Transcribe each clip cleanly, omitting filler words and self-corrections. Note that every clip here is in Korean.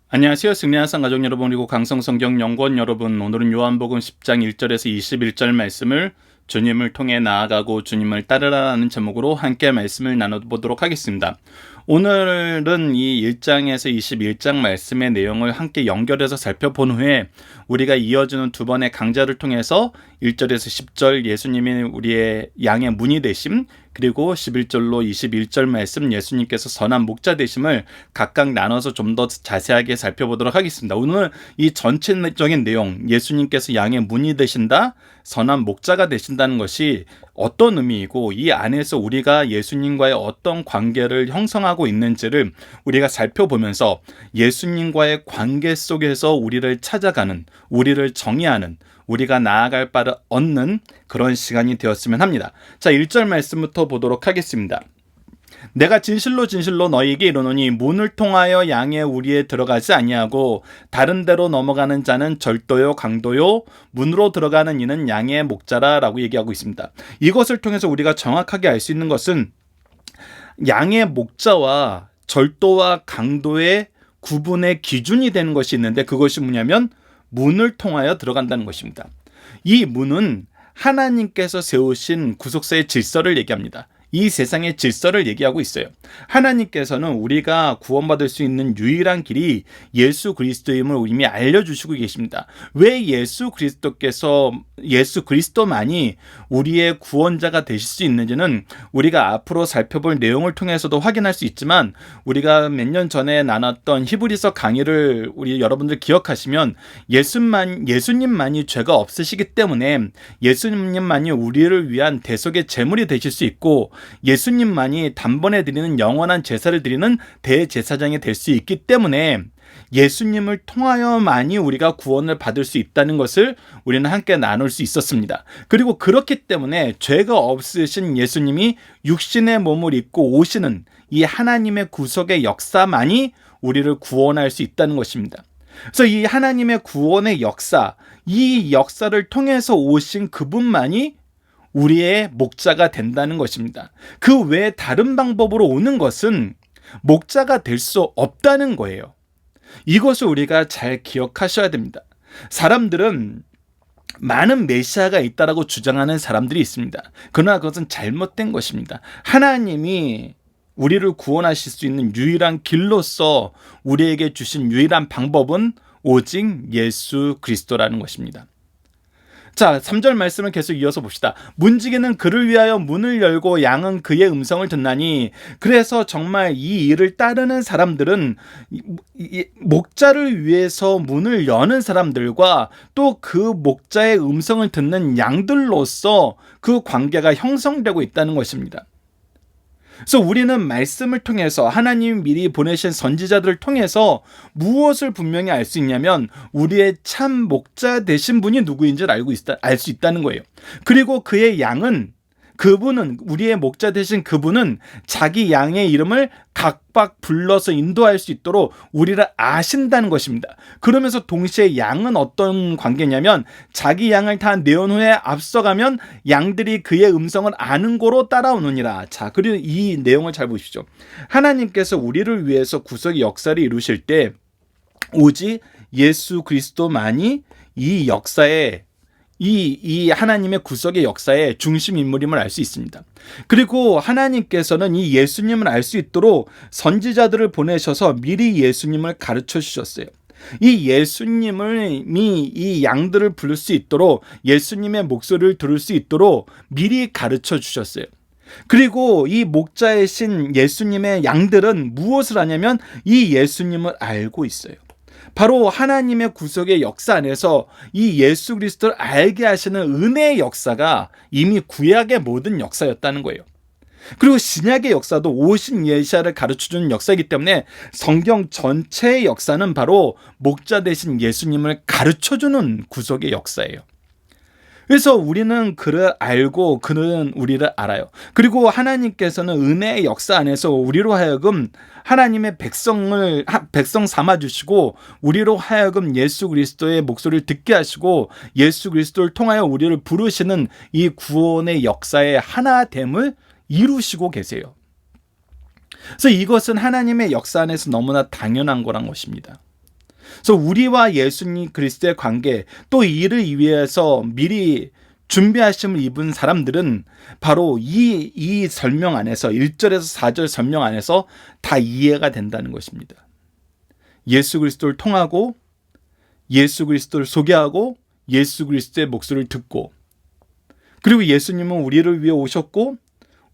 안녕하세요. 승리하산 가족 여러분, 그리고 강성성경연구원 여러분, 오늘은 요한복음 10장 1절에서 21절 말씀을 주님을 통해 나아가고 주님을 따르라는 제목으로 함께 말씀을 나눠보도록 하겠습니다. 오늘은 이 1장에서 21장 말씀의 내용을 함께 연결해서 살펴본 후에 우리가 이어지는 두 번의 강좌를 통해서 1절에서 10절 예수님이 우리의 양의 문이 되심, 그리고 11절로 21절 말씀 예수님께서 선한 목자 되심을 각각 나눠서 좀 더 자세하게 살펴보도록 하겠습니다. 오늘 이 전체적인 내용, 예수님께서 양의 문이 되신다, 선한 목자가 되신다는 것이 어떤 의미이고 이 안에서 우리가 예수님과의 어떤 관계를 형성하고 있는지를 우리가 살펴보면서 예수님과의 관계 속에서 우리를 찾아가는, 우리를 정의하는, 우리가 나아갈 바를 얻는 그런 시간이 되었으면 합니다. 자, 1절 말씀부터 보도록 하겠습니다. 내가 진실로 진실로 너희에게 이르노니 문을 통하여 양의 우리에 들어가지 아니하고 다른 데로 넘어가는 자는 절도요 강도요 문으로 들어가는 이는 양의 목자라 라고 얘기하고 있습니다. 이것을 통해서 우리가 정확하게 알 수 있는 것은 양의 목자와 절도와 강도의 구분의 기준이 되는 것이 있는데, 그것이 뭐냐면 문을 통하여 들어간다는 것입니다. 이 문은 하나님께서 세우신 구속사의 질서를 얘기합니다. 이 세상의 질서를 얘기하고 있어요. 하나님께서는 우리가 구원받을 수 있는 유일한 길이 예수 그리스도임을 이미 알려주시고 계십니다. 왜 예수 그리스도만이 우리의 구원자가 되실 수 있는지는 우리가 앞으로 살펴볼 내용을 통해서도 확인할 수 있지만, 우리가 몇 년 전에 나눴던 히브리서 강의를 우리 여러분들 기억하시면 예수님만이 죄가 없으시기 때문에 예수님만이 우리를 위한 대속의 제물이 되실 수 있고, 예수님만이 단번에 드리는 영원한 제사를 드리는 대제사장이 될 수 있기 때문에 예수님을 통하여만이 우리가 구원을 받을 수 있다는 것을 우리는 함께 나눌 수 있었습니다. 그리고 그렇기 때문에 죄가 없으신 예수님이 육신의 몸을 입고 오시는 이 하나님의 구속의 역사만이 우리를 구원할 수 있다는 것입니다. 그래서 이 하나님의 구원의 역사, 이 역사를 통해서 오신 그분만이 우리의 목자가 된다는 것입니다. 그 외에 다른 방법으로 오는 것은 목자가 될 수 없다는 거예요. 이것을 우리가 잘 기억하셔야 됩니다. 사람들은 많은 메시아가 있다라고 주장하는 사람들이 있습니다. 그러나 그것은 잘못된 것입니다. 하나님이 우리를 구원하실 수 있는 유일한 길로서 우리에게 주신 유일한 방법은 오직 예수 그리스도라는 것입니다. 자, 3절 말씀을 계속 이어서 봅시다. 문지기는 그를 위하여 문을 열고 양은 그의 음성을 듣나니, 그래서 정말 이 일을 따르는 사람들은 목자를 위해서 문을 여는 사람들과 또 그 목자의 음성을 듣는 양들로서 그 관계가 형성되고 있다는 것입니다. 그래서 우리는 말씀을 통해서 하나님이 미리 보내신 선지자들을 통해서 무엇을 분명히 알 수 있냐면 우리의 참 목자 되신 분이 누구인지를 알 수 있다는 거예요. 그리고 그의 양은, 그분은, 우리의 목자 되신 그분은 자기 양의 이름을 각각 불러서 인도할 수 있도록 우리를 아신다는 것입니다. 그러면서 동시에 양은 어떤 관계냐면 자기 양을 다 내온 후에 앞서가면 양들이 그의 음성을 아는 고로 따라오느니라. 자, 그리고 이 내용을 잘 보십시오. 하나님께서 우리를 위해서 구속의 역사를 이루실 때 오직 예수 그리스도만이 이 역사에 이 하나님의 구속의 역사의 중심 인물임을 알 수 있습니다. 그리고 하나님께서는 이 예수님을 알 수 있도록 선지자들을 보내셔서 미리 예수님을 가르쳐 주셨어요. 이 예수님이 이 양들을 부를 수 있도록, 예수님의 목소리를 들을 수 있도록 미리 가르쳐 주셨어요. 그리고 이 목자이신 예수님의 양들은 무엇을 하냐면 이 예수님을 알고 있어요. 바로 하나님의 구속의 역사 안에서 이 예수 그리스도를 알게 하시는 은혜의 역사가 이미 구약의 모든 역사였다는 거예요. 그리고 신약의 역사도 오신 메시아를 가르쳐주는 역사이기 때문에 성경 전체의 역사는 바로 목자 되신 예수님을 가르쳐주는 구속의 역사예요. 그래서 우리는 그를 알고 그는 우리를 알아요. 그리고 하나님께서는 은혜의 역사 안에서 우리로 하여금 하나님의 백성 삼아주시고 우리로 하여금 예수 그리스도의 목소리를 듣게 하시고 예수 그리스도를 통하여 우리를 부르시는 이 구원의 역사의 하나됨을 이루시고 계세요. 그래서 이것은 하나님의 역사 안에서 너무나 당연한 거란 것입니다. 그래서 우리와 예수님 그리스도의 관계, 또 이를 위해서 미리 준비하심을 입은 사람들은 바로 이 설명 안에서 1절에서 4절 설명 안에서 다 이해가 된다는 것입니다. 예수 그리스도를 통하고 예수 그리스도를 소개하고 예수 그리스도의 목소리를 듣고, 그리고 예수님은 우리를 위해 오셨고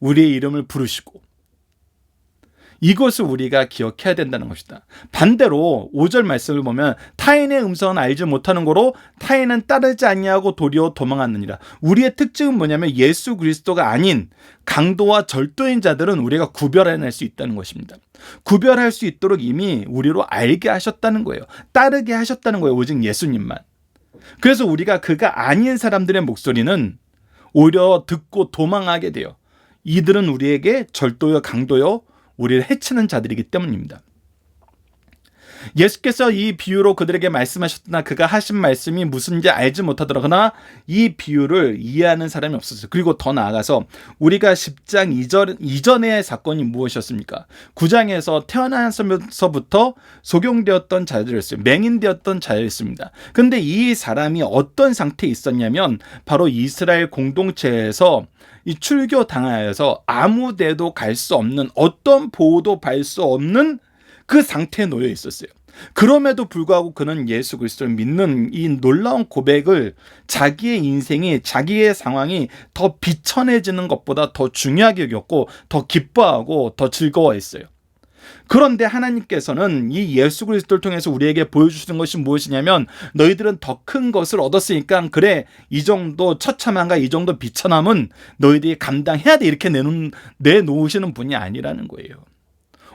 우리의 이름을 부르시고, 이것을 우리가 기억해야 된다는 것이다. 반대로 5절 말씀을 보면 타인의 음성은 알지 못하는 거로 타인은 따르지 아니하고 도리어 도망하느니라. 우리의 특징은 뭐냐면 예수 그리스도가 아닌 강도와 절도인 자들은 우리가 구별해낼 수 있다는 것입니다. 구별할 수 있도록 이미 우리로 알게 하셨다는 거예요. 따르게 하셨다는 거예요. 오직 예수님만. 그래서 우리가 그가 아닌 사람들의 목소리는 오히려 듣고 도망하게 돼요. 이들은 우리에게 절도요 강도요 우리를 해치는 자들이기 때문입니다. 예수께서 이 비유로 그들에게 말씀하셨으나 그가 하신 말씀이 무슨지 알지 못하더라. 그러나 이 비유를 이해하는 사람이 없었어요. 그리고 더 나아가서 우리가 10장 이전의 사건이 무엇이었습니까? 9장에서 태어나서부터 속용되었던 자들이었어요. 맹인되었던 자였습니다. 근데 이 사람이 어떤 상태에 있었냐면 바로 이스라엘 공동체에서 이 출교 당하여서 아무 데도 갈 수 없는, 어떤 보호도 받을 수 없는 그 상태에 놓여 있었어요. 그럼에도 불구하고 그는 예수 그리스도를 믿는 이 놀라운 고백을 자기의 인생이, 자기의 상황이 더 비천해지는 것보다 더 중요하게 여겼고 더 기뻐하고 더 즐거워했어요. 그런데 하나님께서는 이 예수 그리스도를 통해서 우리에게 보여주시는 것이 무엇이냐면 너희들은 더 큰 것을 얻었으니까 그래, 이 정도 처참함과 이 정도 비천함은 너희들이 감당해야 돼, 이렇게 내놓으시는 분이 아니라는 거예요.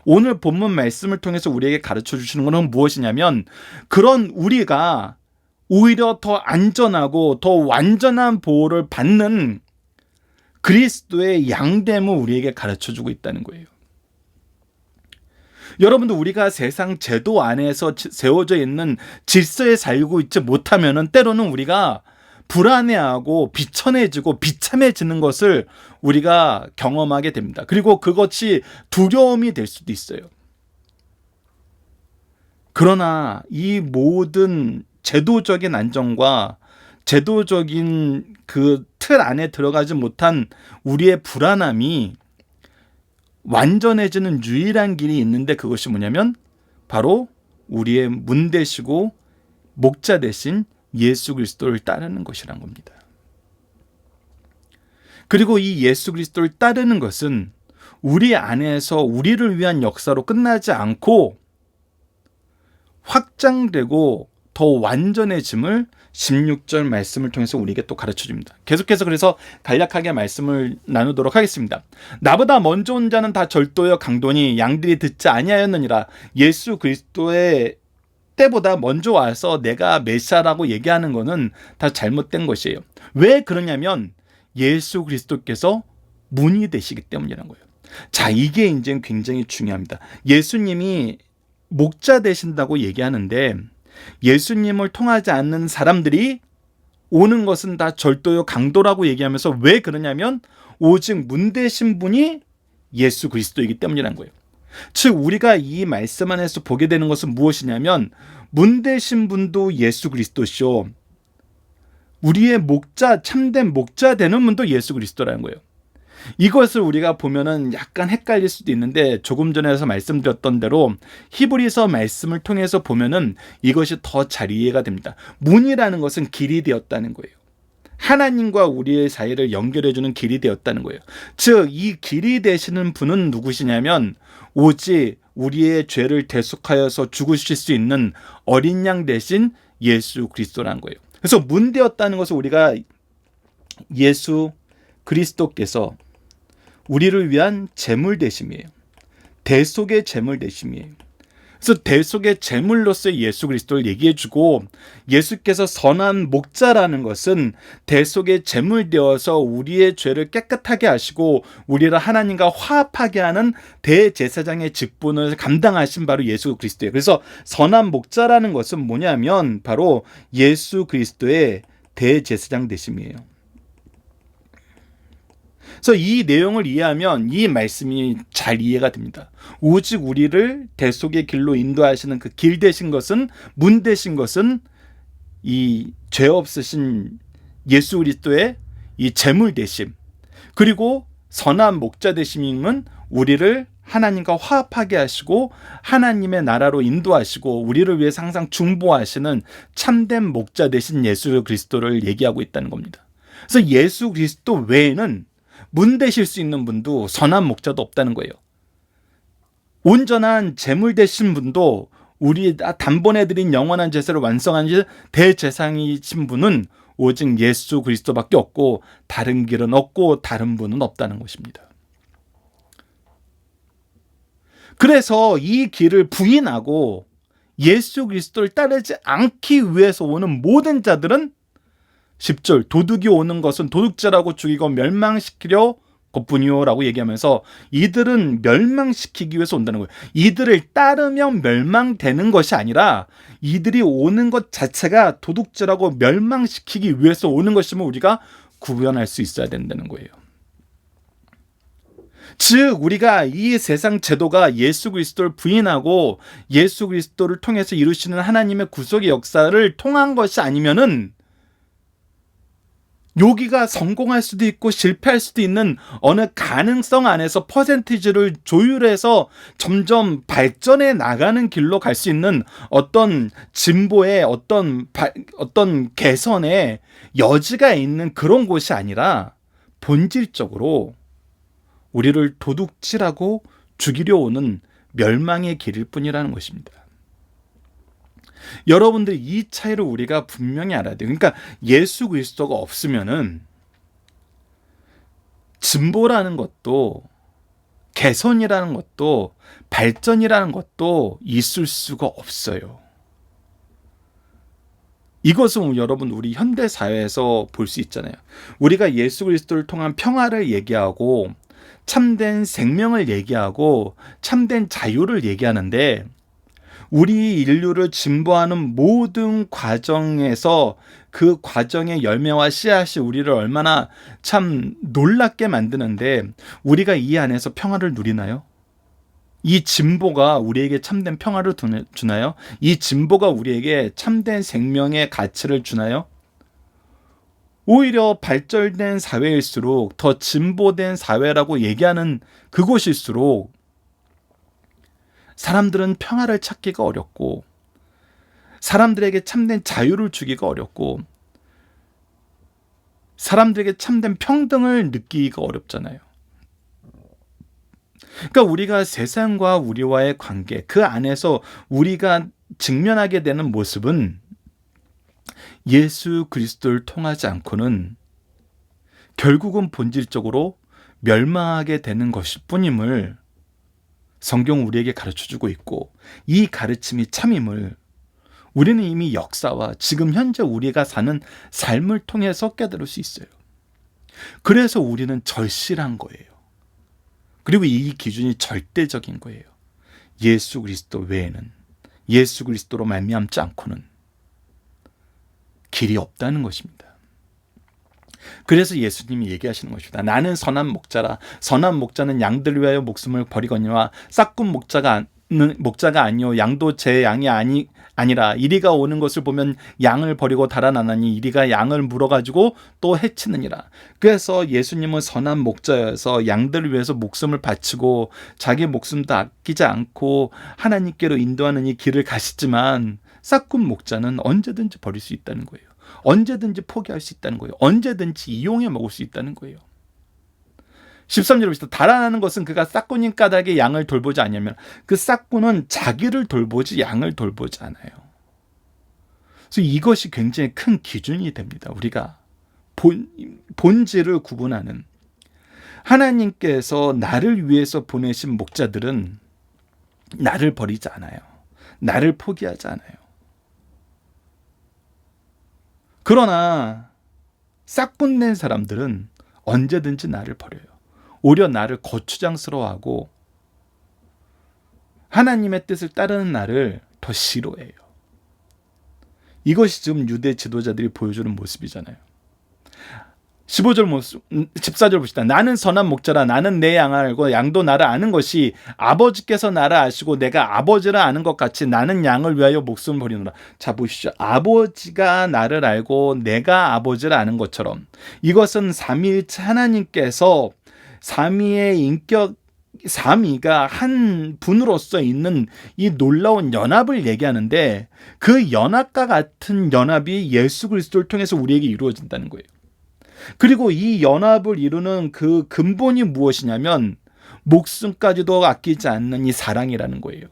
오늘 본문 말씀을 통해서 우리에게 가르쳐 주시는 것은 무엇이냐면 그런 우리가 오히려 더 안전하고 더 완전한 보호를 받는 그리스도의 양됨을 우리에게 가르쳐 주고 있다는 거예요. 여러분들, 우리가 세상 제도 안에서 세워져 있는 질서에 살고 있지 못하면은 때로는 우리가 불안해하고 비천해지고 비참해지는 것을 우리가 경험하게 됩니다. 그리고 그것이 두려움이 될 수도 있어요. 그러나 이 모든 제도적인 안정과 제도적인 그 틀 안에 들어가지 못한 우리의 불안함이 완전해지는 유일한 길이 있는데, 그것이 뭐냐면 바로 우리의 문 되시고 목자 되신 예수 그리스도를 따르는 것이란 겁니다. 그리고 이 예수 그리스도를 따르는 것은 우리 안에서 우리를 위한 역사로 끝나지 않고 확장되고 더 완전해짐을 16절 말씀을 통해서 우리에게 또 가르쳐줍니다. 계속해서 그래서 간략하게 말씀을 나누도록 하겠습니다. 나보다 먼저 온 자는 다 절도여 강도니 양들이 듣지 아니하였느니라. 예수 그리스도의 때보다 먼저 와서 내가 메시아라고 얘기하는 것은 다 잘못된 것이에요. 왜 그러냐면 예수 그리스도께서 문이 되시기 때문이라는 거예요. 자, 이게 이제 굉장히 중요합니다. 예수님이 목자 되신다고 얘기하는데 예수님을 통하지 않는 사람들이 오는 것은 다 절도요 강도라고 얘기하면서 왜 그러냐면 오직 문 되신 분이 예수 그리스도이기 때문이라는 거예요. 즉 우리가 이 말씀 안에서 보게 되는 것은 무엇이냐면 문 되신 분도 예수 그리스도시오, 우리의 목자, 참된 목자 되는 분도 예수 그리스도라는 거예요. 이것을 우리가 보면은 약간 헷갈릴 수도 있는데 조금 전에서 말씀드렸던 대로 히브리서 말씀을 통해서 보면은 이것이 더 잘 이해가 됩니다. 문이라는 것은 길이 되었다는 거예요. 하나님과 우리의 사이를 연결해주는 길이 되었다는 거예요. 즉 이 길이 되시는 분은 누구시냐면 오직 우리의 죄를 대속하여서 죽으실 수 있는 어린 양 대신 예수 그리스도라는 거예요. 그래서 문 되었다는 것을 우리가 예수 그리스도께서 우리를 위한 제물 되심이에요. 대속의 제물 되심이에요. 그래서 대속의 제물로서의 예수 그리스도를 얘기해주고, 예수께서 선한 목자라는 것은 대속의 제물 되어서 우리의 죄를 깨끗하게 하시고 우리를 하나님과 화합하게 하는 대제사장의 직분을 감당하신 바로 예수 그리스도예요. 그래서 선한 목자라는 것은 뭐냐면 바로 예수 그리스도의 대제사장 되심이에요. 그래서 이 내용을 이해하면 이 말씀이 잘 이해가 됩니다. 오직 우리를 대속의 길로 인도하시는 그 길 되신 것은, 문 되신 것은 이 죄 없으신 예수 그리스도의 이 제물 되심, 그리고 선한 목자 되심은 우리를 하나님과 화합하게 하시고 하나님의 나라로 인도하시고 우리를 위해서 항상 중보하시는 참된 목자 되신 예수 그리스도를 얘기하고 있다는 겁니다. 그래서 예수 그리스도 외에는 문 되실 수 있는 분도 선한 목자도 없다는 거예요. 온전한 제물 되신 분도, 우리 단번에 드린 영원한 제사를 완성한 대제사장이신 분은 오직 예수 그리스도밖에 없고 다른 길은 없고 다른 분은 없다는 것입니다. 그래서 이 길을 부인하고 예수 그리스도를 따르지 않기 위해서 오는 모든 자들은 10절 도둑이 오는 것은 도둑질하고 죽이고 멸망시키려 것뿐이요 라고 얘기하면서 이들은 멸망시키기 위해서 온다는 거예요. 이들을 따르면 멸망되는 것이 아니라 이들이 오는 것 자체가 도둑질하고 멸망시키기 위해서 오는 것임을 우리가 구별할 수 있어야 된다는 거예요. 즉 우리가 이 세상 제도가 예수 그리스도를 부인하고 예수 그리스도를 통해서 이루시는 하나님의 구속의 역사를 통한 것이 아니면은 여기가 성공할 수도 있고 실패할 수도 있는 어느 가능성 안에서 퍼센티지를 조율해서 점점 발전해 나가는 길로 갈 수 있는 어떤 진보의 어떤 개선의 여지가 있는 그런 곳이 아니라 본질적으로 우리를 도둑질하고 죽이려 오는 멸망의 길일 뿐이라는 것입니다. 여러분들 이 차이를 우리가 분명히 알아야 돼요. 그러니까 예수 그리스도가 없으면은 진보라는 것도 개선이라는 것도 발전이라는 것도 있을 수가 없어요. 이것은 여러분 우리 현대 사회에서 볼 수 있잖아요. 우리가 예수 그리스도를 통한 평화를 얘기하고 참된 생명을 얘기하고 참된 자유를 얘기하는데 우리 인류를 진보하는 모든 과정에서 그 과정의 열매와 씨앗이 우리를 얼마나 참 놀랍게 만드는데 우리가 이 안에서 평화를 누리나요? 이 진보가 우리에게 참된 평화를 주나요? 이 진보가 우리에게 참된 생명의 가치를 주나요? 오히려 발전된 사회일수록, 더 진보된 사회라고 얘기하는 그곳일수록 사람들은 평화를 찾기가 어렵고 사람들에게 참된 자유를 주기가 어렵고 사람들에게 참된 평등을 느끼기가 어렵잖아요. 그러니까 우리가 세상과 우리와의 관계, 그 안에서 우리가 직면하게 되는 모습은 예수 그리스도를 통하지 않고는 결국은 본질적으로 멸망하게 되는 것일 뿐임을 성경은 우리에게 가르쳐주고 있고, 이 가르침이 참임을 우리는 이미 역사와 지금 현재 우리가 사는 삶을 통해서 깨달을 수 있어요. 그래서 우리는 절실한 거예요. 그리고 이 기준이 절대적인 거예요. 예수 그리스도 외에는, 예수 그리스도로 말미암지 않고는 길이 없다는 것입니다. 그래서 예수님이 얘기하시는 것입니다. 나는 선한 목자라. 선한 목자는 양들을 위하여 목숨을 버리거니와 싹군 목자가 아니요 양도 제 양이 아니라 이리가 오는 것을 보면 양을 버리고 달아나나니 이리가 양을 물어가지고 또 해치느니라. 그래서 예수님은 선한 목자여서 양들을 위해서 목숨을 바치고 자기 목숨도 아끼지 않고 하나님께로 인도하는 이 길을 가시지만, 싹군 목자는 언제든지 버릴 수 있다는 거예요. 언제든지 포기할 수 있다는 거예요. 언제든지 이용해 먹을 수 있다는 거예요. 13절에 보시다 달아나는 것은 그가 싹군인 까닭에 양을 돌보지 않으면 그 싹군은 자기를 돌보지 양을 돌보지 않아요. 그래서 이것이 굉장히 큰 기준이 됩니다. 우리가 본질을 구분하는, 하나님께서 나를 위해서 보내신 목자들은 나를 버리지 않아요. 나를 포기하지 않아요. 그러나 싹군 낸 사람들은 언제든지 나를 버려요. 오히려 나를 거추장스러워하고 하나님의 뜻을 따르는 나를 더 싫어해요. 이것이 지금 유대 지도자들이 보여주는 모습이잖아요. 15절 14절 봅시다. 나는 선한 목자라. 나는 내 양을 알고 양도 나를 아는 것이 아버지께서 나를 아시고 내가 아버지를 아는 것 같이 나는 양을 위하여 목숨을 버리노라. 자, 보십시오. 아버지가 나를 알고 내가 아버지를 아는 것처럼 이것은 삼위일체 하나님께서 삼위의 인격 삼위가 한 분으로서 있는 이 놀라운 연합을 얘기하는데, 그 연합과 같은 연합이 예수 그리스도를 통해서 우리에게 이루어진다는 거예요. 그리고 이 연합을 이루는 그 근본이 무엇이냐면 목숨까지도 아끼지 않는 이 사랑이라는 거예요.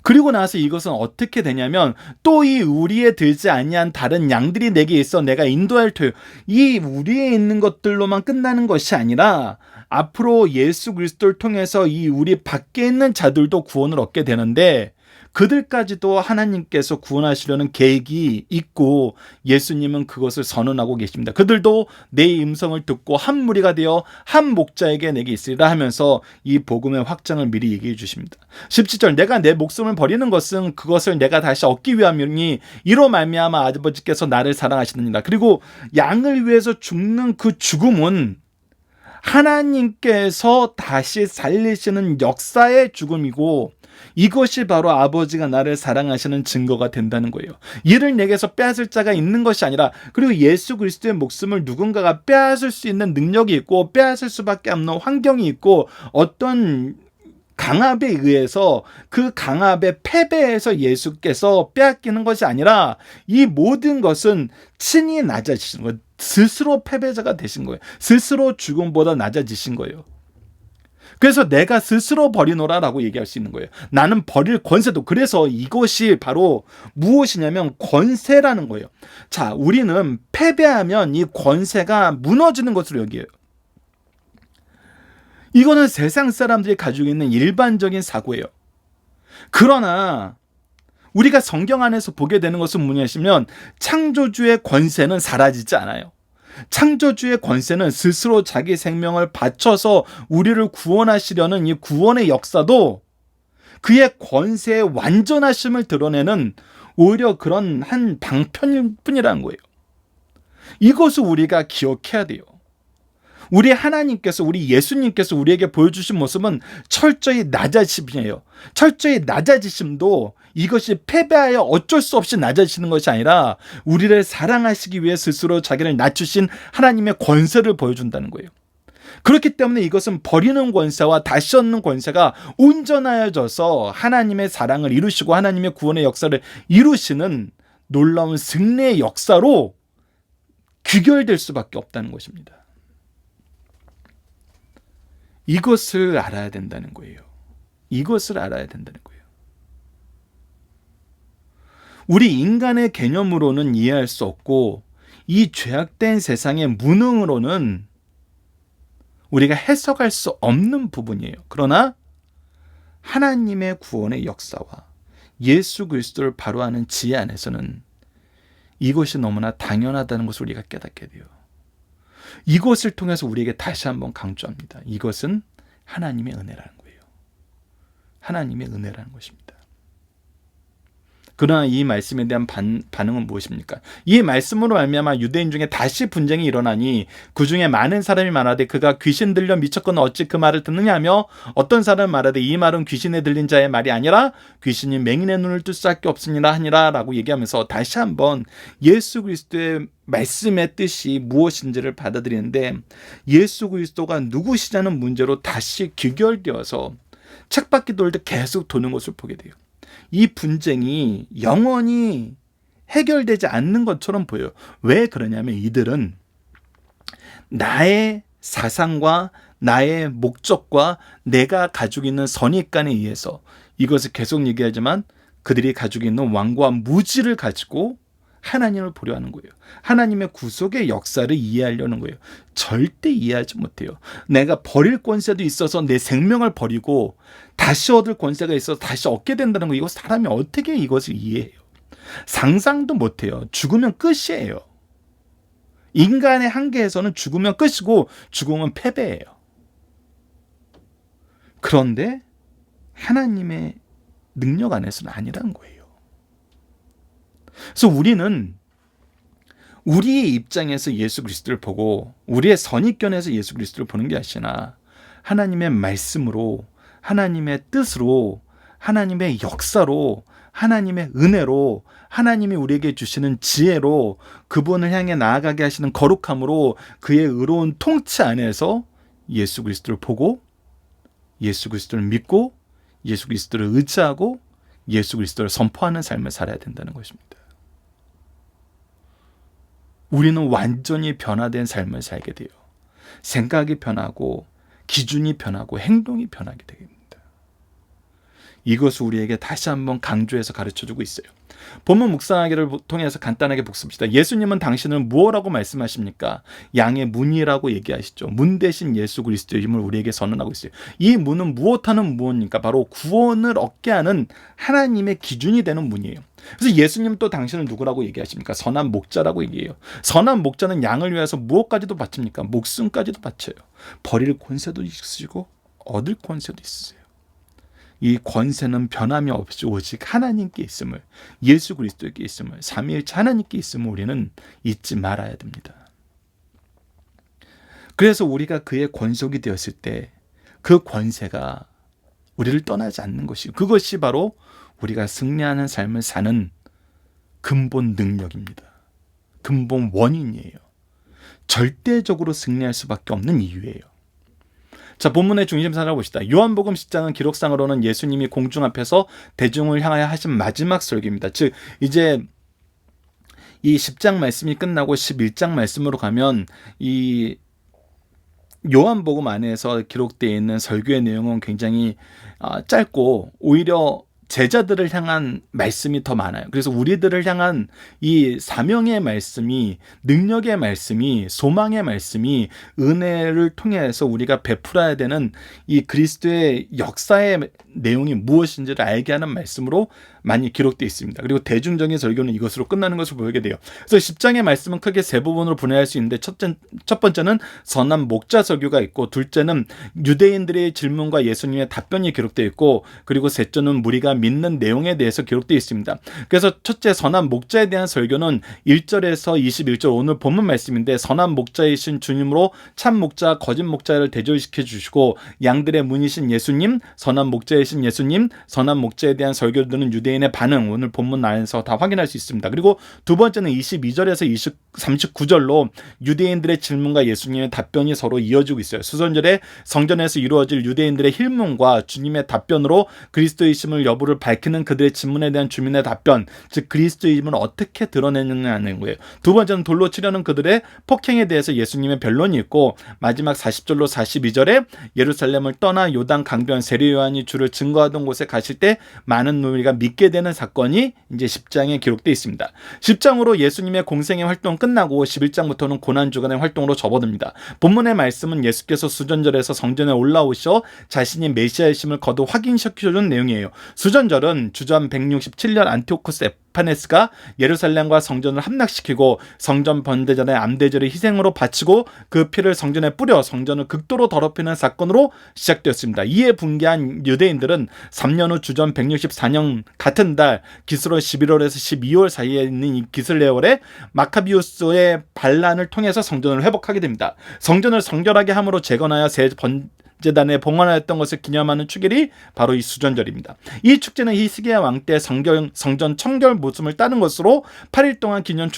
그리고 나서 이것은 어떻게 되냐면 또 이 우리에 들지 아니한 다른 양들이 내게 있어 내가 인도할 터요. 이 우리에 있는 것들로만 끝나는 것이 아니라 앞으로 예수 그리스도를 통해서 이 우리 밖에 있는 자들도 구원을 얻게 되는데, 그들까지도 하나님께서 구원하시려는 계획이 있고 예수님은 그것을 선언하고 계십니다. 그들도 내 음성을 듣고 한 무리가 되어 한 목자에게 내게 있으리라 하면서 이 복음의 확장을 미리 얘기해 주십니다. 17절 내가 내 목숨을 버리는 것은 그것을 내가 다시 얻기 위함이니 이로 말미암아 아버지께서 나를 사랑하시느니라. 그리고 양을 위해서 죽는 그 죽음은 하나님께서 다시 살리시는 역사의 죽음이고, 이것이 바로 아버지가 나를 사랑하시는 증거가 된다는 거예요. 이를 내게서 빼앗을 자가 있는 것이 아니라, 그리고 예수 그리스도의 목숨을 누군가가 빼앗을 수 있는 능력이 있고 빼앗을 수밖에 없는 환경이 있고 어떤 강압에 의해서 그 강압의 패배에서 예수께서 빼앗기는 것이 아니라 이 모든 것은 친히 낮아지신 거예요. 스스로 패배자가 되신 거예요. 스스로 죽음보다 낮아지신 거예요. 그래서 내가 스스로 버리노라라고 얘기할 수 있는 거예요. 나는 버릴 권세도. 그래서 이것이 바로 무엇이냐면 권세라는 거예요. 자, 우리는 패배하면 이 권세가 무너지는 것으로 여겨요. 이거는 세상 사람들이 가지고 있는 일반적인 사고예요. 그러나 우리가 성경 안에서 보게 되는 것은 뭐냐시면 창조주의 권세는 사라지지 않아요. 창조주의 권세는 스스로 자기 생명을 바쳐서 우리를 구원하시려는 이 구원의 역사도 그의 권세의 완전하심을 드러내는 오히려 그런 한 방편일 뿐이라는 거예요. 이것을 우리가 기억해야 돼요. 우리 하나님께서, 우리 예수님께서 우리에게 보여주신 모습은 철저히 낮아지심이에요. 철저히 낮아지심도 이것이 패배하여 어쩔 수 없이 낮아지는 것이 아니라 우리를 사랑하시기 위해 스스로 자기를 낮추신 하나님의 권세를 보여준다는 거예요. 그렇기 때문에 이것은 버리는 권세와 다시 얻는 권세가 온전하여져서 하나님의 사랑을 이루시고 하나님의 구원의 역사를 이루시는 놀라운 승리의 역사로 귀결될 수밖에 없다는 것입니다. 이것을 알아야 된다는 거예요. 이것을 알아야 된다는 거예요. 우리 인간의 개념으로는 이해할 수 없고 이 죄악된 세상의 무능으로는 우리가 해석할 수 없는 부분이에요. 그러나 하나님의 구원의 역사와 예수 그리스도를 바로 아는 지혜 안에서는 이것이 너무나 당연하다는 것을 우리가 깨닫게 돼요. 이것을 통해서 우리에게 다시 한번 강조합니다. 이것은 하나님의 은혜라는 거예요. 하나님의 은혜라는 것입니다. 그러나 이 말씀에 대한 반응은 무엇입니까? 이 말씀으로 말미암아 유대인 중에 다시 분쟁이 일어나니 그 중에 많은 사람이 말하되 그가 귀신 들려 미쳤거나 어찌 그 말을 듣느냐며, 어떤 사람은 말하되 이 말은 귀신에 들린 자의 말이 아니라 귀신이 맹인의 눈을 뜰 수밖에 없으니라 하니라 라고 얘기하면서 다시 한번 예수 그리스도의 말씀의 뜻이 무엇인지를 받아들이는데, 예수 그리스도가 누구시냐는 문제로 다시 귀결되어서 책바퀴 돌듯 계속 도는 것을 보게 돼요. 이 분쟁이 영원히 해결되지 않는 것처럼 보여요. 왜 그러냐면 이들은 나의 사상과 나의 목적과 내가 가지고 있는 선입관에 의해서, 이것을 계속 얘기하지만 그들이 가지고 있는 완고한 무지를 가지고 하나님을 보려 하는 거예요. 하나님의 구속의 역사를 이해하려는 거예요. 절대 이해하지 못해요. 내가 버릴 권세도 있어서 내 생명을 버리고 다시 얻을 권세가 있어서 다시 얻게 된다는 거, 이거 사람이 어떻게 이것을 이해해요? 상상도 못해요. 죽으면 끝이에요. 인간의 한계에서는 죽으면 끝이고 죽으면 패배예요. 그런데 하나님의 능력 안에서는 아니라는 거예요. 그래서 우리는 우리의 입장에서 예수 그리스도를 보고 우리의 선입견에서 예수 그리스도를 보는 게 아니라 하나님의 말씀으로, 하나님의 뜻으로, 하나님의 역사로, 하나님의 은혜로, 하나님이 우리에게 주시는 지혜로, 그분을 향해 나아가게 하시는 거룩함으로, 그의 의로운 통치 안에서 예수 그리스도를 보고 예수 그리스도를 믿고 예수 그리스도를 의지하고 예수 그리스도를 선포하는 삶을 살아야 된다는 것입니다. 우리는 완전히 변화된 삶을 살게 돼요. 생각이 변하고 기준이 변하고 행동이 변하게 됩니다. 이것을 우리에게 다시 한번 강조해서 가르쳐주고 있어요. 본문 묵상하기를 통해서 간단하게 복습합시다. 예수님은 당신을 무엇라고 말씀하십니까? 양의 문이라고 얘기하시죠. 문 대신 예수 그리스도의 힘을 우리에게 선언하고 있어요. 이 문은 무엇하는 무엇입니까? 바로 구원을 얻게 하는 하나님의 기준이 되는 문이에요. 그래서 예수님 또 당신을 누구라고 얘기하십니까? 선한 목자라고 얘기해요. 선한 목자는 양을 위해서 무엇까지도 바칩니까? 목숨까지도 바쳐요. 버릴 권세도 있으시고 얻을 권세도 있으세요. 이 권세는 변함이 없이 오직 하나님께 있음을, 예수 그리스도에게 있음을, 삼위일체 하나님께 있음을 우리는 잊지 말아야 됩니다. 그래서 우리가 그의 권속이 되었을 때 그 권세가 우리를 떠나지 않는 것이, 그것이 바로 우리가 승리하는 삶을 사는 근본 능력입니다. 근본 원인이에요. 절대적으로 승리할 수밖에 없는 이유예요. 자, 본문의 중심사를 봅시다. 요한복음 10장은 기록상으로는 예수님이 공중 앞에서 대중을 향하여 하신 마지막 설교입니다. 즉 이제 이 10장 말씀이 끝나고 11장 말씀으로 가면 이 요한복음 안에서 기록되어 있는 설교의 내용은 굉장히 짧고 오히려 제자들을 향한 말씀이 더 많아요. 그래서 우리들을 향한 이 사명의 말씀이, 능력의 말씀이, 소망의 말씀이, 은혜를 통해서 우리가 베풀어야 되는 이 그리스도의 역사의 내용이 무엇인지를 알게 하는 말씀으로 많이 기록되어 있습니다. 그리고 대중적인 설교는 이것으로 끝나는 것을 보게 돼요. 그래서 10장의 말씀은 크게 세 부분으로 분해할 수 있는데 첫 번째는 선한 목자 설교가 있고, 둘째는 유대인들의 질문과 예수님의 답변이 기록되어 있고, 그리고 셋째는 우리가 믿는 내용에 대해서 기록되어 있습니다. 그래서 첫째 선한 목자에 대한 설교는 1절에서 21절 오늘 본문 말씀인데, 선한 목자이신 주님으로 참 목자, 거짓 목자를 대조시켜 주시고, 양들의 문이신 예수님, 선한 목자이신 예수님, 선한 목자에 대한 설교를 듣는 유대인의 반응, 오늘 본문 안에서 다 확인할 수 있습니다. 그리고 두 번째는 22절에서 39절로 유대인들의 질문과 예수님의 답변이 서로 이어지고 있어요. 수선절에 성전에서 이루어질 유대인들의 힐문과 주님의 답변으로 그리스도이심을 여부를 밝히는 그들의 질문에 대한 주민의 답변, 즉 그리스도이심을 어떻게 드러내느냐는 거예요. 두 번째는 돌로 치려는 그들의 폭행에 대해서 예수님의 변론이 있고, 마지막 40절로 42절에 예루살렘을 떠나 요단 강변 세례 요한이 주를 증거하던 곳에 가실 때 많은 무리가 믿게 되는 사건이 이제 10장에 기록되어 있습니다. 10장으로 예수님의 공생의 활동 끝나고 11장부터는 고난주간의 활동으로 접어듭니다. 본문의 말씀은 예수께서 수전절에서 성전에 올라오셔 자신이 메시아이심을 거듭 확인시켜준 내용이에요. 수전절은 주전 167년 안티오코스 에파네스가 예루살렘과 성전을 함락시키고 성전 번대전의 암대절의 희생으로 바치고 그 피를 성전에 뿌려 성전을 극도로 더럽히는 사건으로 시작되었습니다. 이에 분개한 유대인들은 3년 후 주전 164년 같은 달 기스로 11월에서 12월 사이에 있는 이 기슬레월에 마카비우스의 반란을 통해서 성전을 회복하게 됩니다. 성전을 성결하게 함으로 재건하여 새 번제단에 봉헌하였던 것을 기념하는 축일이 바로 이 수전절입니다. 이 축제는 히스기야 왕 때 성전 청결 모습을 따른 것으로 8일 동안 기념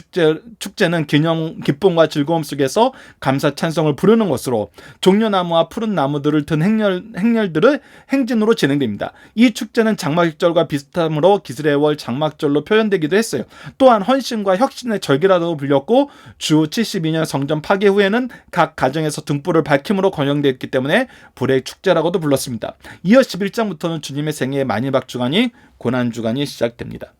축제는 기쁨과 즐거움 속에서 감사 찬송을 부르는 것으로 종려나무와 푸른 나무들을 든 행렬들의 행진으로 진행됩니다. 이 축제는 장막절과 비슷하므로 기스레월 장막절로 표현되기도 했어요. 또한 헌신과 혁신의 절기라고 불렸고, 주 72년 성전 파괴 후에는 각 가정에서 등불을 밝힘으로 권영되었기 때문에 불의 축제라고도 불렀습니다. 이어 11장부터는 주님의 생애의 마지막 주간이 고난주간이 시작됩니다.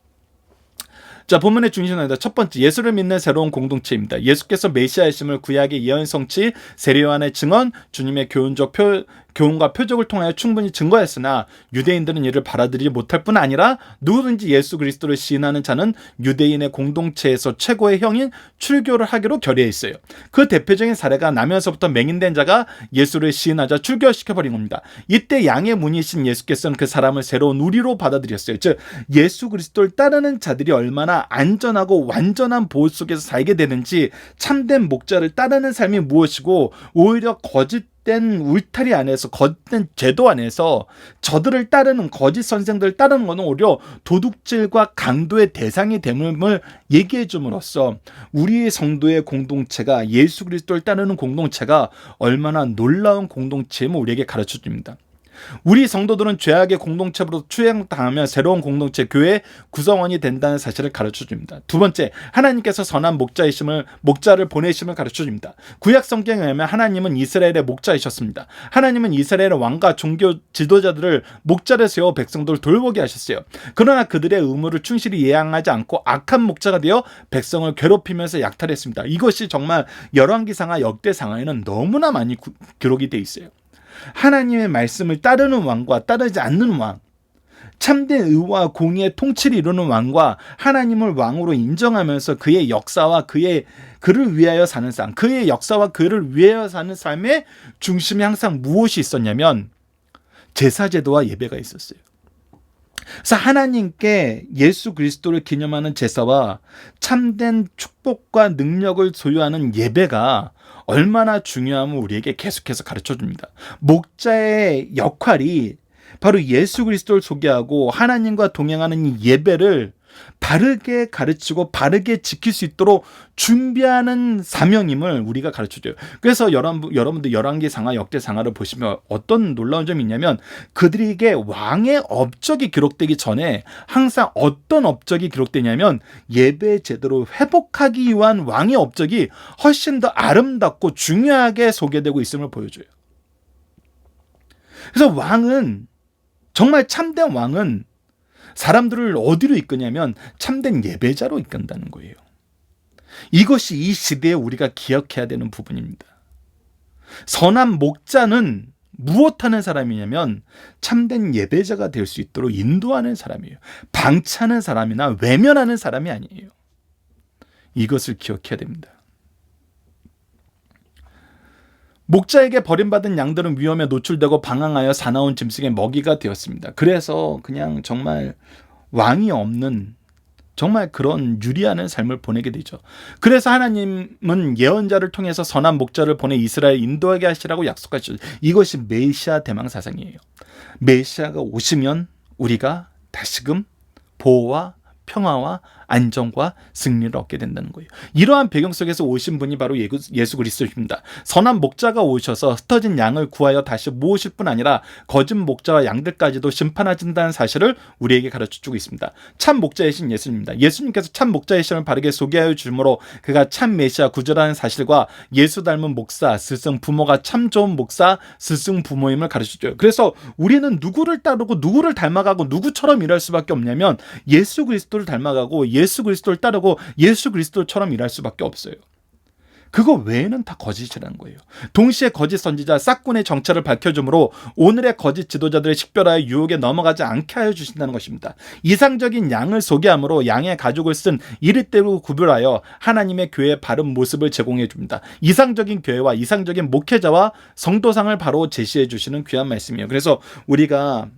자, 본문의 중심입니다. 첫 번째, 예수를 믿는 새로운 공동체입니다. 예수께서 메시아이심을 구약의 예언 성취, 세례 요한의 증언, 주님의 교훈과 표적을 통하여 충분히 증거했으나 유대인들은 이를 받아들이지 못할 뿐 아니라 누구든지 예수 그리스도를 시인하는 자는 유대인의 공동체에서 최고의 형인 출교를 하기로 결의했어요. 그 대표적인 사례가 나면서부터 맹인된 자가 예수를 시인하자 출교시켜버린 겁니다. 이때 양의 문이신 예수께서는 그 사람을 새로운 우리로 받아들였어요. 즉 예수 그리스도를 따르는 자들이 얼마나 우리가 안전하고 완전한 보호 속에서 살게 되는지, 참된 목자를 따르는 삶이 무엇이고 오히려 거짓된 울타리 안에서, 거짓된 제도 안에서 저들을 따르는, 거짓 선생들을 따르는 것은 오히려 도둑질과 강도의 대상이 됨을 얘기해 줌으로써 우리의 성도의 공동체가, 예수 그리스도를 따르는 공동체가 얼마나 놀라운 공동체임을 우리에게 가르쳐 줍니다. 우리 성도들은 죄악의 공동체로 추행당하며 새로운 공동체, 교회 구성원이 된다는 사실을 가르쳐 줍니다. 두 번째, 하나님께서 선한 목자를 보내심을 가르쳐 줍니다. 구약 성경에 의하면 하나님은 이스라엘의 목자이셨습니다. 하나님은 이스라엘의 왕과 종교 지도자들을 목자를 세워 백성들을 돌보게 하셨어요. 그러나 그들의 의무를 충실히 이행하지 않고 악한 목자가 되어 백성을 괴롭히면서 약탈했습니다. 이것이 정말 열왕기상하, 역대상하에는 너무나 많이 기록이 돼 있어요. 하나님의 말씀을 따르는 왕과 따르지 않는 왕, 참된 의와 공의의 통치를 이루는 왕과 하나님을 왕으로 인정하면서 그의 역사와 그를 위하여 사는 삶, 그의 역사와 그를 위하여 사는 삶의 중심에 항상 무엇이 있었냐면 제사제도와 예배가 있었어요. 그래서 하나님께 예수 그리스도를 기념하는 제사와 참된 축복과 능력을 소유하는 예배가 얼마나 중요함을 우리에게 계속해서 가르쳐 줍니다. 목자의 역할이 바로 예수 그리스도를 소개하고 하나님과 동행하는 이 예배를 바르게 가르치고 바르게 지킬 수 있도록 준비하는 사명임을 우리가 가르쳐줘요. 그래서 여러분들 열왕기상하, 역대상하를 보시면 어떤 놀라운 점이 있냐면 그들에게 왕의 업적이 기록되기 전에 항상 어떤 업적이 기록되냐면 예배 제대로 회복하기 위한 왕의 업적이 훨씬 더 아름답고 중요하게 소개되고 있음을 보여줘요. 그래서 왕은, 정말 참된 왕은 사람들을 어디로 이끄냐면 참된 예배자로 이끈다는 거예요. 이것이 이 시대에 우리가 기억해야 되는 부분입니다. 선한 목자는 무엇하는 사람이냐면 참된 예배자가 될 수 있도록 인도하는 사람이에요. 방치하는 사람이나 외면하는 사람이 아니에요. 이것을 기억해야 됩니다. 목자에게 버림받은 양들은 위험에 노출되고 방황하여 사나운 짐승의 먹이가 되었습니다. 그래서 그냥 정말 왕이 없는, 정말 그런 유리하는 삶을 보내게 되죠. 그래서 하나님은 예언자를 통해서 선한 목자를 보내 이스라엘 인도하게 하시라고 약속하셨죠. 이것이 메시아 대망 사상이에요. 메시아가 오시면 우리가 다시금 보호와 평화와 안정과 승리를 얻게 된다는 거예요. 이러한 배경 속에서 오신 분이 바로 예수 그리스도입니다. 선한 목자가 오셔서 흩어진 양을 구하여 다시 모으실 뿐 아니라 거짓 목자와 양들까지도 심판하신다는 사실을 우리에게 가르쳐주고 있습니다. 참 목자이신 예수님입니다. 예수님께서 참 목자이심을 바르게 소개하여 주므로 그가 참 메시아 구주라는 사실과 예수 닮은 목사, 스승, 부모가 참 좋은 목사, 스승, 부모임을 가르쳐줘요. 그래서 우리는 누구를 따르고 누구를 닮아가고 누구처럼 일할 수밖에 없냐면 예수 그리스도를 닮아가고 예수 그리스도를 따르고 예수 그리스도처럼 일할 수밖에 없어요. 그거 외에는 다 거짓이라는 거예요. 동시에 거짓 선지자 싹군의 정체를 밝혀주므로 오늘의 거짓 지도자들의 식별하여 유혹에 넘어가지 않게 하여 주신다는 것입니다. 이상적인 양을 소개함으로 양의 가죽을 쓴 이릇대로 구별하여 하나님의 교회의 바른 모습을 제공해 줍니다. 이상적인 교회와 이상적인 목회자와 성도상을 바로 제시해 주시는 귀한 말씀이에요. 그래서 우리가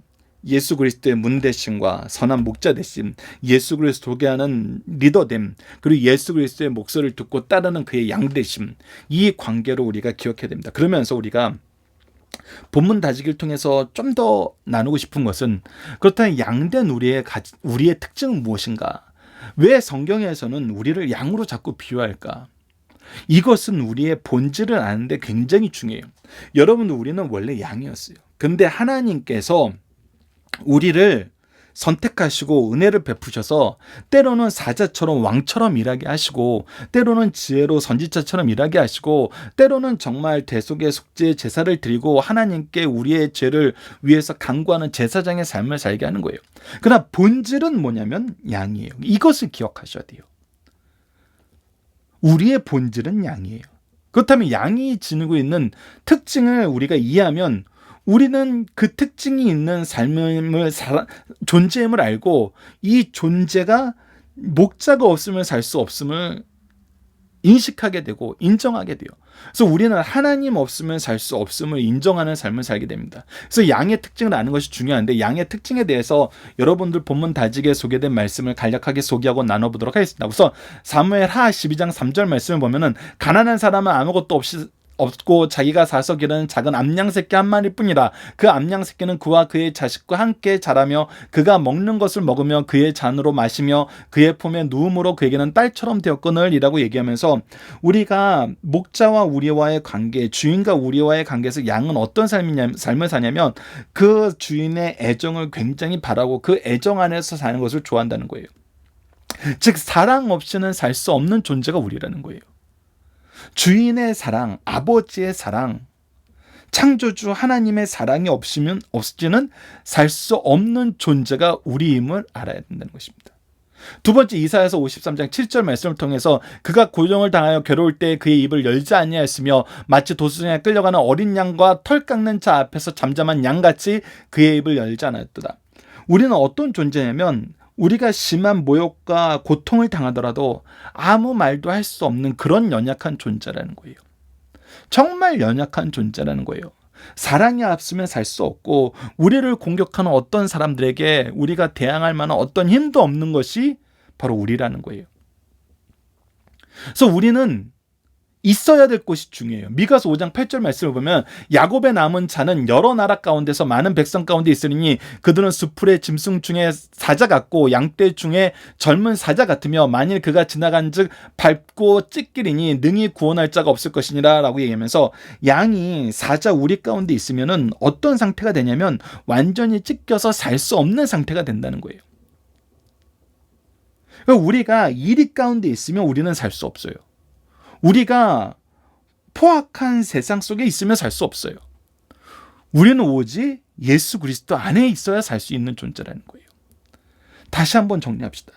예수 그리스도의 문 대심과 선한 목자 대심, 예수 그리스도 소개하는 리더됨, 그리고 예수 그리스도의 목소리를 듣고 따르는 그의 양 대심, 이 관계로 우리가 기억해야 됩니다. 그러면서 우리가 본문 다지기를 통해서 좀 더 나누고 싶은 것은, 그렇다면 양된 우리의 특징은 무엇인가? 왜 성경에서는 우리를 양으로 자꾸 비유할까? 이것은 우리의 본질을 아는데 굉장히 중요해요. 여러분, 우리는 원래 양이었어요. 근데 하나님께서 우리를 선택하시고 은혜를 베푸셔서 때로는 사자처럼 왕처럼 일하게 하시고, 때로는 지혜로 선지자처럼 일하게 하시고, 때로는 정말 대속의 속죄의 제사를 드리고 하나님께 우리의 죄를 위해서 간구하는 제사장의 삶을 살게 하는 거예요. 그러나 본질은 뭐냐면 양이에요. 이것을 기억하셔야 돼요. 우리의 본질은 양이에요. 그렇다면 양이 지니고 있는 특징을 우리가 이해하면 우리는 그 특징이 있는 존재임을 알고, 이 존재가 목자가 없으면 살 수 없음을 인식하게 되고 인정하게 돼요. 그래서 우리는 하나님 없으면 살 수 없음을 인정하는 삶을 살게 됩니다. 그래서 양의 특징을 아는 것이 중요한데, 양의 특징에 대해서 여러분들 본문 다지기에 소개된 말씀을 간략하게 소개하고 나눠보도록 하겠습니다. 우선 사무엘하 12장 3절 말씀을 보면은, 가난한 사람은 아무것도 없고 자기가 사서 기르는 작은 암양 새끼 한 마리뿐이라. 그 암양 새끼는 그와 그의 자식과 함께 자라며 그가 먹는 것을 먹으며 그의 잔으로 마시며 그의 품에 누움으로 그에게는 딸처럼 되었거늘 이라고 얘기하면서, 우리가 목자와 우리와의 관계, 주인과 우리와의 관계에서 양은 어떤 삶을 사냐면 그 주인의 애정을 굉장히 바라고 그 애정 안에서 사는 것을 좋아한다는 거예요. 즉 사랑 없이는 살 수 없는 존재가 우리라는 거예요. 주인의 사랑, 아버지의 사랑, 창조주 하나님의 사랑이 없이는 살 수 없는 존재가 우리임을 알아야 된다는 것입니다. 두 번째, 이사야서 53장 7절 말씀을 통해서, 그가 고용을 당하여 괴로울 때 그의 입을 열지 아니하였으며 마치 도수장에 끌려가는 어린 양과 털 깎는 자 앞에서 잠잠한 양같이 그의 입을 열지 않았도다. 우리는 어떤 존재냐면, 우리가 심한 모욕과 고통을 당하더라도 아무 말도 할 수 없는 그런 연약한 존재라는 거예요. 정말 연약한 존재라는 거예요. 사랑이 없으면 살 수 없고, 우리를 공격하는 어떤 사람들에게 우리가 대항할 만한 어떤 힘도 없는 것이 바로 우리라는 거예요. 그래서 우리는 있어야 될 것이 중요해요. 미가서 5장 8절 말씀을 보면, 야곱의 남은 자는 여러 나라 가운데서 많은 백성 가운데 있으리니 그들은 수풀의 짐승 중에 사자 같고 양떼 중에 젊은 사자 같으며 만일 그가 지나간즉 밟고 찢기리니 능히 구원할 자가 없을 것이니라 라고 얘기하면서, 양이 사자 우리 가운데 있으면은 어떤 상태가 되냐면 완전히 찢겨서 살 수 없는 상태가 된다는 거예요. 그러니까 우리가 이리 가운데 있으면 우리는 살 수 없어요. 우리가 포악한 세상 속에 있으면 살 수 없어요. 우리는 오직 예수 그리스도 안에 있어야 살 수 있는 존재라는 거예요. 다시 한번 정리합시다.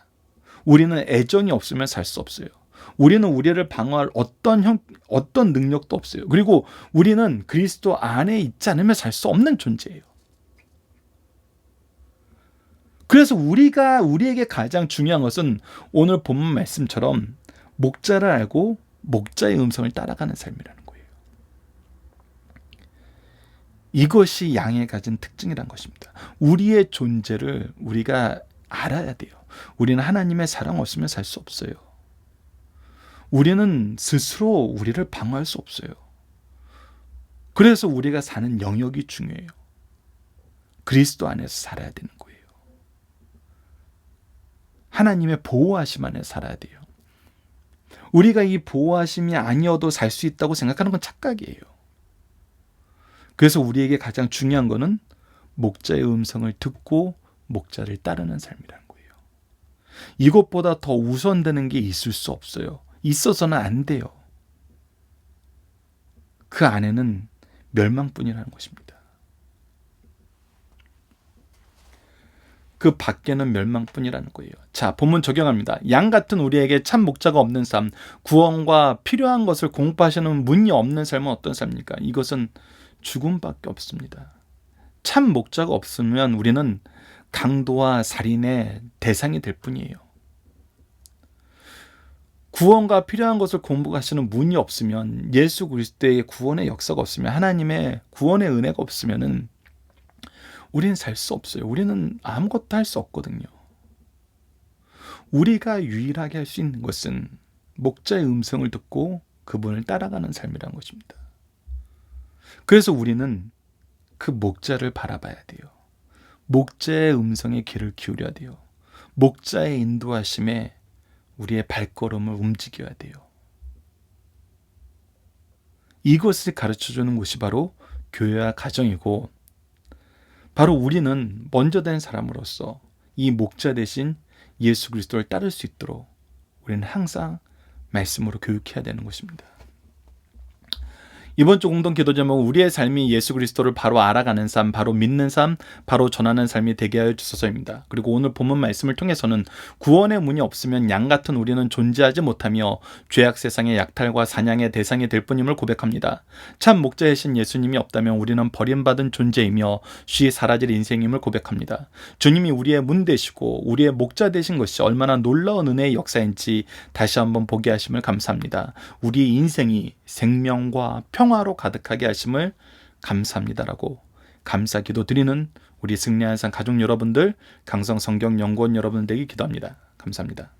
우리는 애정이 없으면 살 수 없어요. 우리는 우리를 방어할 어떤 능력도 없어요. 그리고 우리는 그리스도 안에 있지 않으면 살 수 없는 존재예요. 그래서 우리에게 가장 중요한 것은 오늘 본문 말씀처럼 목자를 알고 목자의 음성을 따라가는 삶이라는 거예요. 이것이 양에 가진 특징이란 것입니다. 우리의 존재를 우리가 알아야 돼요. 우리는 하나님의 사랑 없으면 살 수 없어요. 우리는 스스로 우리를 방어할 수 없어요. 그래서 우리가 사는 영역이 중요해요. 그리스도 안에서 살아야 되는 거예요. 하나님의 보호하심 안에 살아야 돼요. 우리가 이 보호하심이 아니어도 살 수 있다고 생각하는 건 착각이에요. 그래서 우리에게 가장 중요한 거는 목자의 음성을 듣고 목자를 따르는 삶이라는 거예요. 이것보다 더 우선되는 게 있을 수 없어요. 있어서는 안 돼요. 그 안에는 멸망뿐이라는 것입니다. 그 밖에는 멸망뿐이라는 거예요. 자, 본문 적용합니다. 양 같은 우리에게 참 목자가 없는 삶, 구원과 필요한 것을 공급하시는 문이 없는 삶은 어떤 삶입니까? 이것은 죽음밖에 없습니다. 참 목자가 없으면 우리는 강도와 살인의 대상이 될 뿐이에요. 구원과 필요한 것을 공급하시는 문이 없으면, 예수 그리스도의 구원의 역사가 없으면, 하나님의 구원의 은혜가 없으면은 우리는 살 수 없어요. 우리는 아무것도 할 수 없거든요. 우리가 유일하게 할 수 있는 것은 목자의 음성을 듣고 그분을 따라가는 삶이라는 것입니다. 그래서 우리는 그 목자를 바라봐야 돼요. 목자의 음성에 귀를 기울여야 돼요. 목자의 인도하심에 우리의 발걸음을 움직여야 돼요. 이것을 가르쳐주는 곳이 바로 교회와 가정이고, 바로 우리는 먼저 된 사람으로서 이 목자 대신 예수 그리스도를 따를 수 있도록 우리는 항상 말씀으로 교육해야 되는 것입니다. 이번 주 공동 기도 제목은 우리의 삶이 예수 그리스도를 바로 알아가는 삶, 바로 믿는 삶, 바로 전하는 삶이 되게 하여 주소서입니다. 그리고 오늘 본문 말씀을 통해서는 구원의 문이 없으면 양 같은 우리는 존재하지 못하며 죄악 세상의 약탈과 사냥의 대상이 될 뿐임을 고백합니다. 참 목자이신 예수님이 없다면 우리는 버림받은 존재이며 쉬 사라질 인생임을 고백합니다. 주님이 우리의 문 되시고 우리의 목자 되신 것이 얼마나 놀라운 은혜의 역사인지 다시 한번 보게 하심을 감사합니다. 우리 인생이 생명과 평화로 가득하게 하심을 감사합니다라고 감사 기도 드리는 우리 승리한 산 가족 여러분들, 강성 성경 연구원 여러분들에게 기도합니다. 감사합니다.